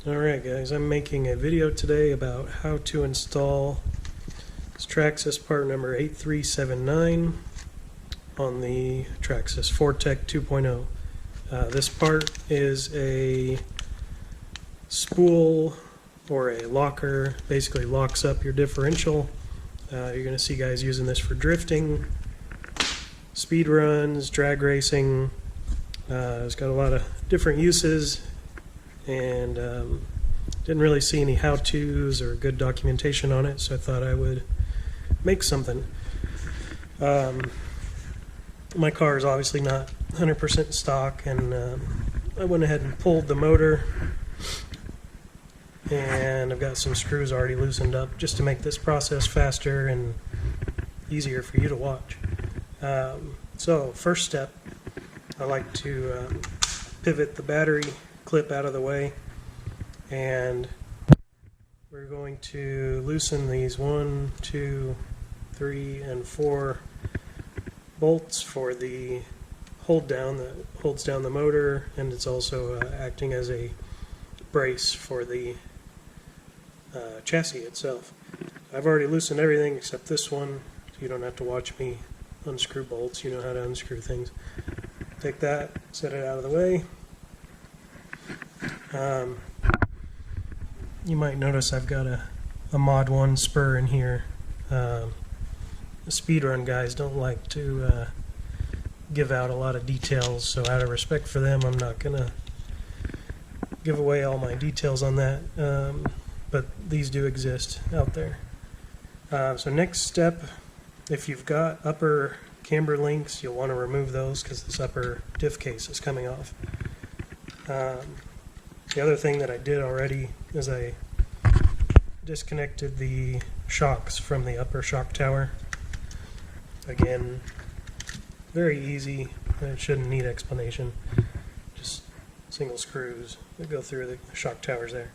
Alright guys, I'm making a video today about how to install this Traxxas part number 8379 on the Traxxas Fortec 2.0. This part is a spool or a locker, basically locks up your differential. You're going to see guys using this for drifting, speed runs, drag racing. It's got a lot of different uses, and didn't really see any how-tos or good documentation on it, so I thought I would make something. My car is obviously not 100% stock, and I went ahead and pulled the motor, and I've got some screws already loosened up just to make this process faster and easier for you to watch. So first step, I like to pivot the battery clip out of the way, and we're going to loosen these 1, 2, 3, and 4 bolts for the hold down that holds down the motor, and it's also acting as a brace for the chassis itself. I've already loosened everything except this one, so you don't have to watch me unscrew bolts. You know how to unscrew things. Take that, set it out of the way. You might notice I've got a Mod 1 spur in here. The speedrun guys don't like to give out a lot of details, so out of respect for them, I'm not going to give away all my details on that, but these do exist out there. So next step, if you've got upper camber links, you'll want to remove those because this upper diff case is coming off. The other thing that I did already is I disconnected the shocks from the upper shock tower. Again, very easy. It shouldn't need explanation. Just single screws that go through the shock towers there.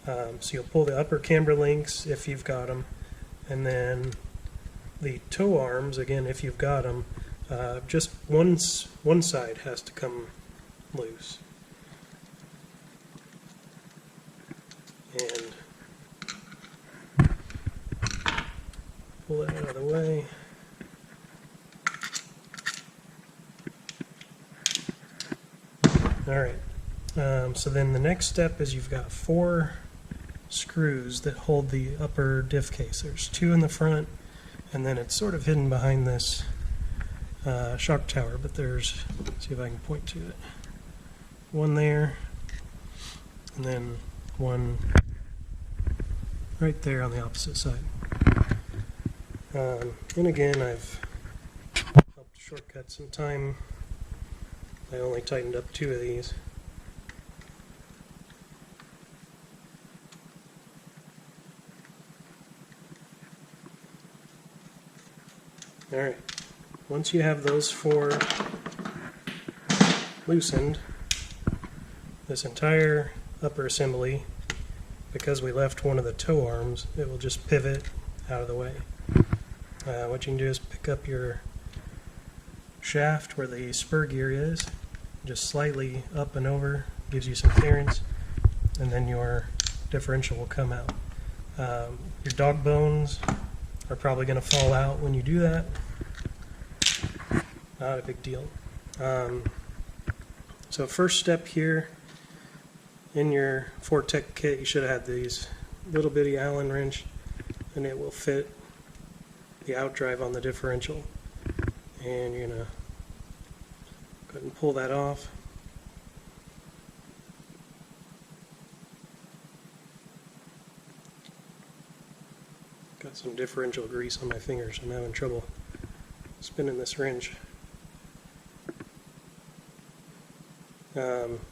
So you'll pull the upper camber links if you've got them, and then the toe arms, again, if you've got them, just one side has to come loose. And pull that out of the way. Alright, so then the next step is you've got 4 screws that hold the upper diff case. There's 2 in the front, and then it's sort of hidden behind this shock tower, but there's, let's see if I can point to it, 1 there, and then 1 right there on the opposite side. And again, I've helped shortcut some time. I only tightened up 2 of these. Alright, once you have those 4 loosened, this entire upper assembly, because we left one of the toe arms, it will just pivot out of the way. What you can do is pick up your shaft where the spur gear is, just slightly up and over, gives you some clearance, and then your differential will come out. Your dog bones are probably going to fall out when you do that. Not a big deal. So first step here, in your Fortec kit, you should have had these little bitty Allen wrench, and it will fit the outdrive on the differential. And you're going to go ahead and pull that off. Got some differential grease on my fingers. I'm having trouble spinning this wrench.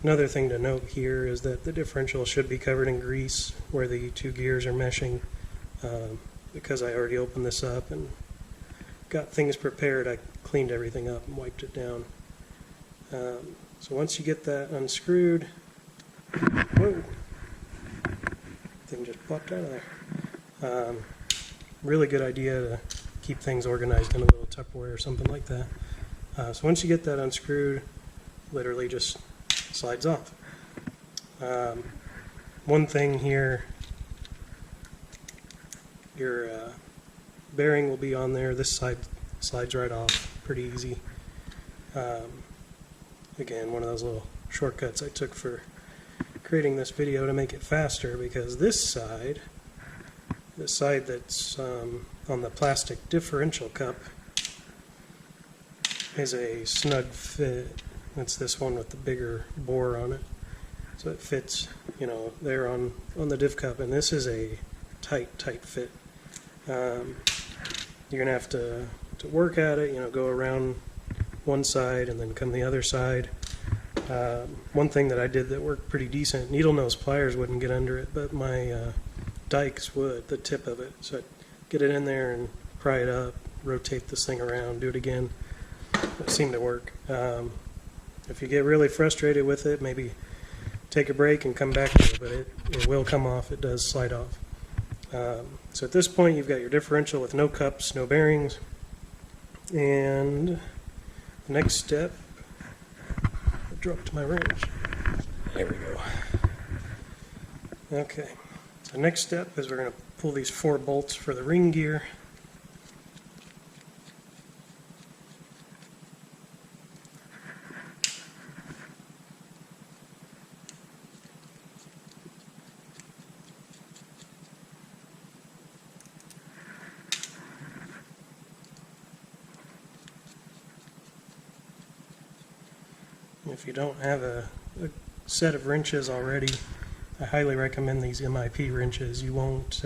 Another thing to note here is that the differential should be covered in grease where the 2 gears are meshing. Because I already opened this up and got things prepared, I cleaned everything up and wiped it down. So once you get that unscrewed, whoa, thing just popped out of there. Really good idea to keep things organized in a little Tupperware or something like that. So once you get that unscrewed, literally just slides off. One thing here, your bearing will be on there. This side slides right off pretty easy. Again, one of those little shortcuts I took for creating this video to make it faster, because this side, the side that's on the plastic differential cup, is a snug fit. It's this one with the bigger bore on it, so it fits, you know, there on the diff cup, and this is a tight fit. You're gonna have to work at it, you know, go around one side and then come the other side. One thing that I did that worked pretty decent, needle nose pliers wouldn't get under it, but my dikes would, the tip of it. So I'd get it in there and pry it up, rotate this thing around, do it again. It seemed to work. If you get really frustrated with it, maybe take a break and come back to it, but it will come off. It does slide off. So at this point, you've got your differential with no cups, no bearings, and the next step, I dropped my wrench. There we go. Okay, so next step is we're going to pull these 4 bolts for the ring gear. If you don't have a set of wrenches already, I highly recommend these MIP wrenches. You won't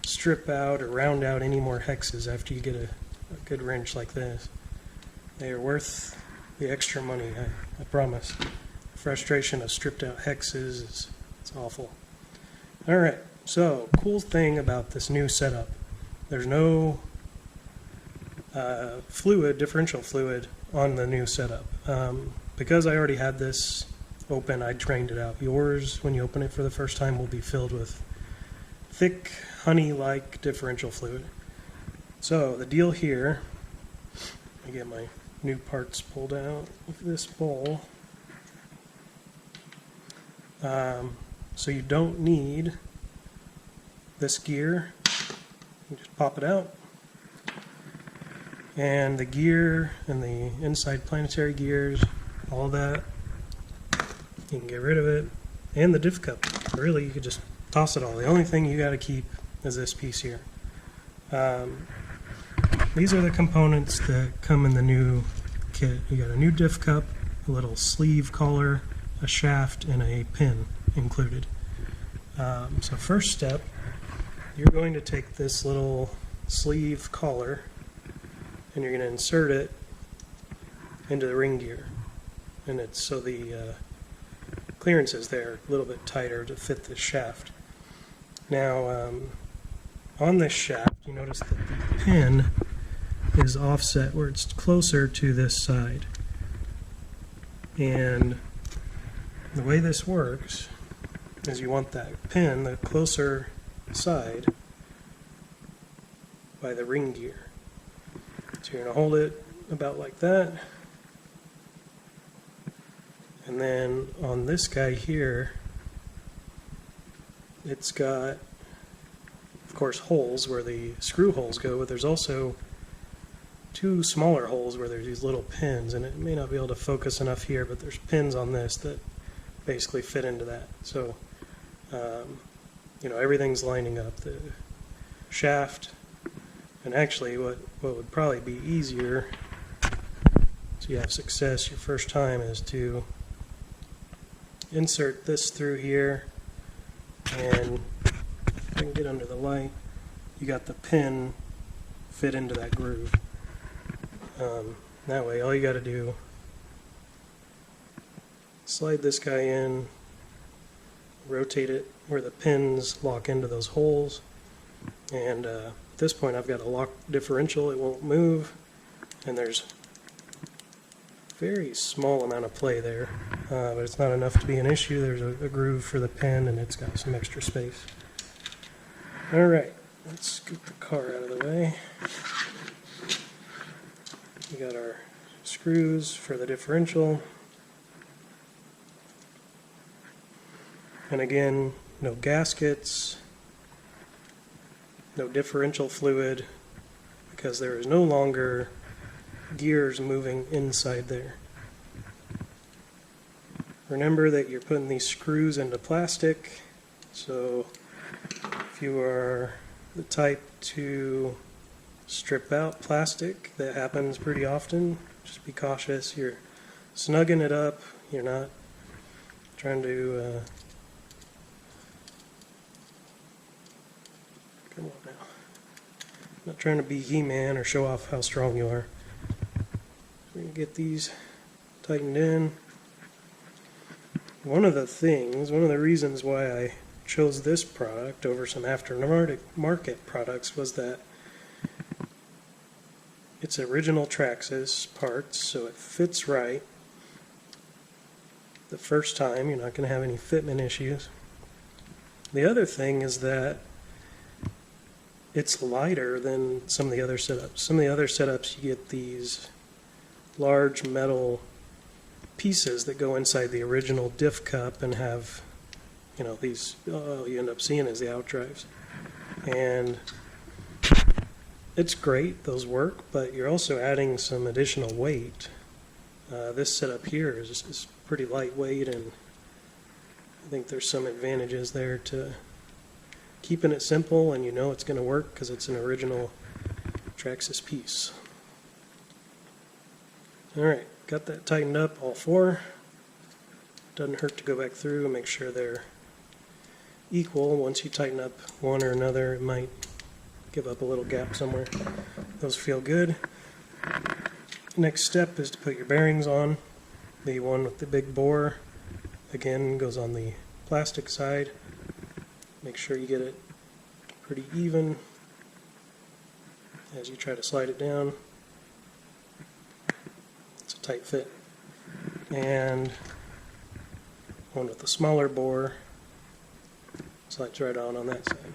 strip out or round out any more hexes after you get a good wrench like this. They are worth the extra money, I promise. The frustration of stripped out hexes it's awful. Alright, so cool thing about this new setup, there's no differential fluid on the new setup. Because I already had this open, I drained it out. Yours, when you open it for the first time, will be filled with thick, honey-like differential fluid. So the deal here, I get my new parts pulled out of this bowl. So you don't need this gear. You just pop it out. And the gear and the inside planetary gears, all that, you can get rid of it. And the diff cup, really you could just toss it all. The only thing you got to keep is this piece here. These are the components that come in the new kit. You got a new diff cup, a little sleeve collar, a shaft, and a pin included. So first step, you're going to take this little sleeve collar and you're going to insert it into the ring gear, and it's so the clearance is there a little bit tighter to fit this shaft. Now on this shaft you notice that the pin is offset where it's closer to this side, and the way this works is you want that pin the closer side by the ring gear. So you're going to hold it about like that, and then on this guy here, it's got, of course, holes where the screw holes go, but there's also 2 smaller holes where there's these little pins, and it may not be able to focus enough here, but there's pins on this that basically fit into that. So, you know, everything's lining up. The shaft, and actually what would probably be easier so you have success your first time is to insert this through here, and if I can get under the light, you got the pin fit into that groove. That way all you got to do, slide this guy in, rotate it where the pins lock into those holes, and at this point I've got a locked differential. It won't move, and there's a very small amount of play there, but it's not enough to be an issue. There's a groove for the pin, and it's got some extra space. Alright, let's scoot the car out of the way. We got our screws for the differential. And again, no gaskets, no differential fluid, because there is no longer gears moving inside there. Remember that you're putting these screws into plastic, so if you are the type to strip out plastic, that happens pretty often. Just be cautious. You're snugging it up. You're not trying to come on now. Not trying to be He-Man or show off how strong you are. We're going to get these tightened in. One of the reasons why I chose this product over some aftermarket products was that it's original Traxxas parts, so it fits right the first time. You're not going to have any fitment issues. The other thing is that it's lighter than some of the other setups. Some of the other setups, you get these large metal pieces that go inside the original diff cup and have, these, you end up seeing as the outdrives. And it's great, those work, but you're also adding some additional weight. This setup here is pretty lightweight, and I think there's some advantages there to keeping it simple, and it's going to work because it's an original Traxxas piece. Alright, got that tightened up, all four. Doesn't hurt to go back through and make sure they're equal. Once you tighten up one or another, it might give up a little gap somewhere. Those feel good. Next step is to put your bearings on. The one with the big bore, again, goes on the plastic side. Make sure you get it pretty even as you try to slide it down. It's a tight fit. And one with the smaller bore slides right on that side.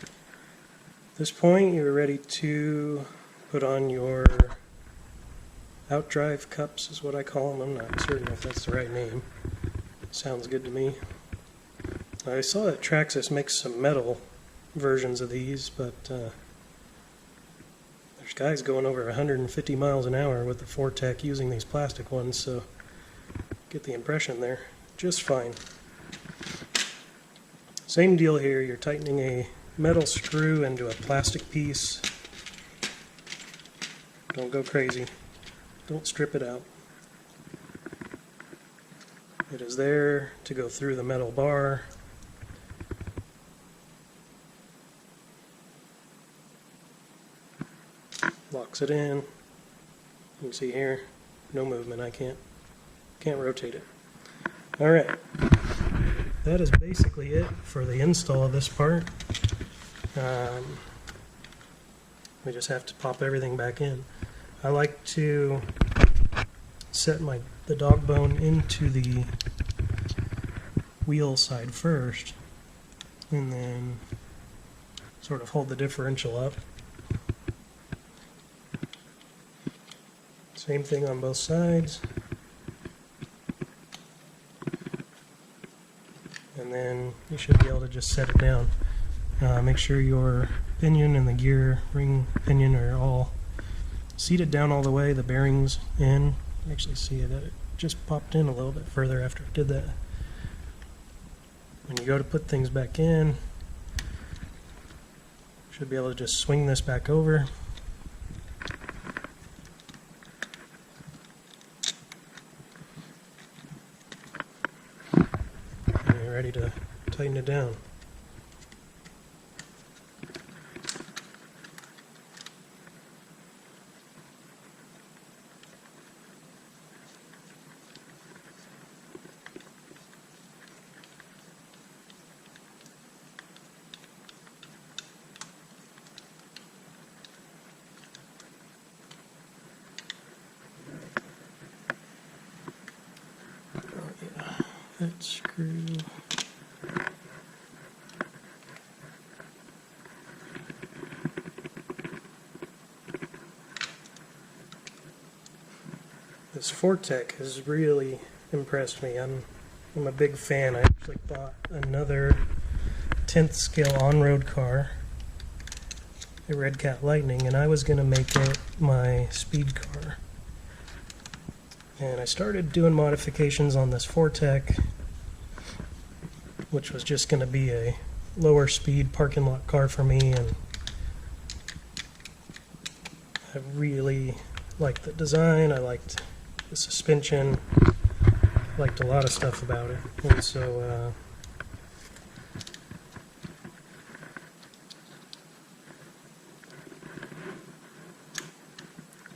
At this point, you're ready to put on your outdrive cups, is what I call them. I'm not certain if that's the right name. Sounds good to me. I saw that Traxxas makes some metal versions of these, but there's guys going over 150 miles an hour with the Fortec using these plastic ones, so get the impression they're just fine. Same deal here. You're tightening a metal screw into a plastic piece. Don't go crazy. Don't strip it out. It is there to go through the metal bar. Locks it in. You can see here, no movement. I can't rotate it. Alright, that is basically it for the install of this part. We just have to pop everything back in. I like to set the dog bone into the wheel side first, and then sort of hold the differential up. Same thing on both sides. And then you should be able to just set it down. Make sure your pinion and the gear ring pinion are all seated down all the way, the bearings in. Actually see that it just popped in a little bit further after I did that. When you go to put things back in, you should be able to just swing this back over. And you're ready to tighten it down. That screw. This Fortec has really impressed me. I'm I'm a big fan. I actually bought another 10th scale on-road car, a Red Cat Lightning, and I was going to make it my speed car. And I started doing modifications on this Fortec, which was just going to be a lower speed parking lot car for me, and I really liked the design, I liked the suspension, liked a lot of stuff about it, and so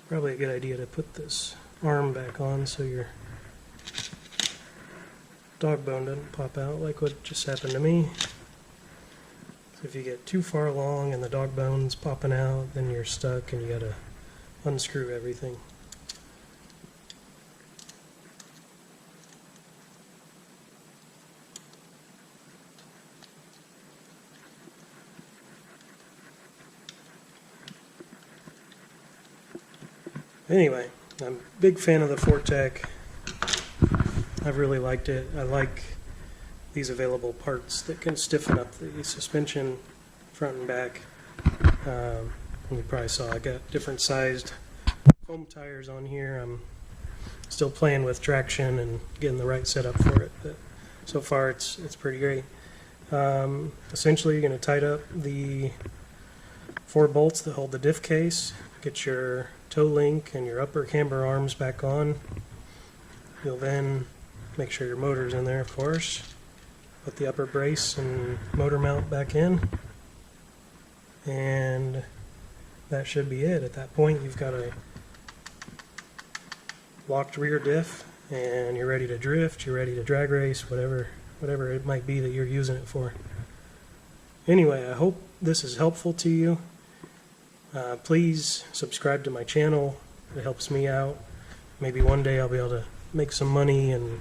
probably a good idea to put this arm back on so your dog bone doesn't pop out like what just happened to me. So if you get too far along and the dog bone's popping out, then you're stuck and you gotta unscrew everything. Anyway, I'm a big fan of the Fortec. I've really liked it. I like these available parts that can stiffen up the suspension front and back. You probably saw I got different sized foam tires on here. I'm still playing with traction and getting the right setup for it, but so far it's pretty great. Essentially, you're going to tighten up the 4 bolts that hold the diff case, get your toe link and your upper camber arms back on. You'll then make sure your motor's in there, of course. Put the upper brace and motor mount back in, and that should be it. At that point, you've got a locked rear diff, and you're ready to drift, you're ready to drag race, whatever it might be that you're using it for. Anyway, I hope this is helpful to you. Please subscribe to my channel. It helps me out. Maybe one day I'll be able to make some money and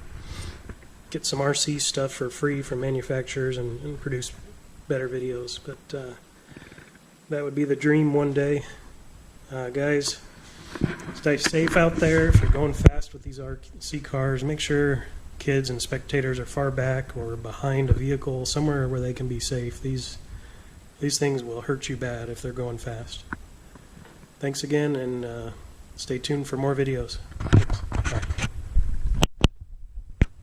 get some RC stuff for free from manufacturers and produce better videos. But that would be the dream one day. Guys, stay safe out there. If you're going fast with these RC cars, make sure kids and spectators are far back or behind a vehicle, somewhere where they can be safe. These things will hurt you bad if they're going fast. Thanks again, and stay tuned for more videos.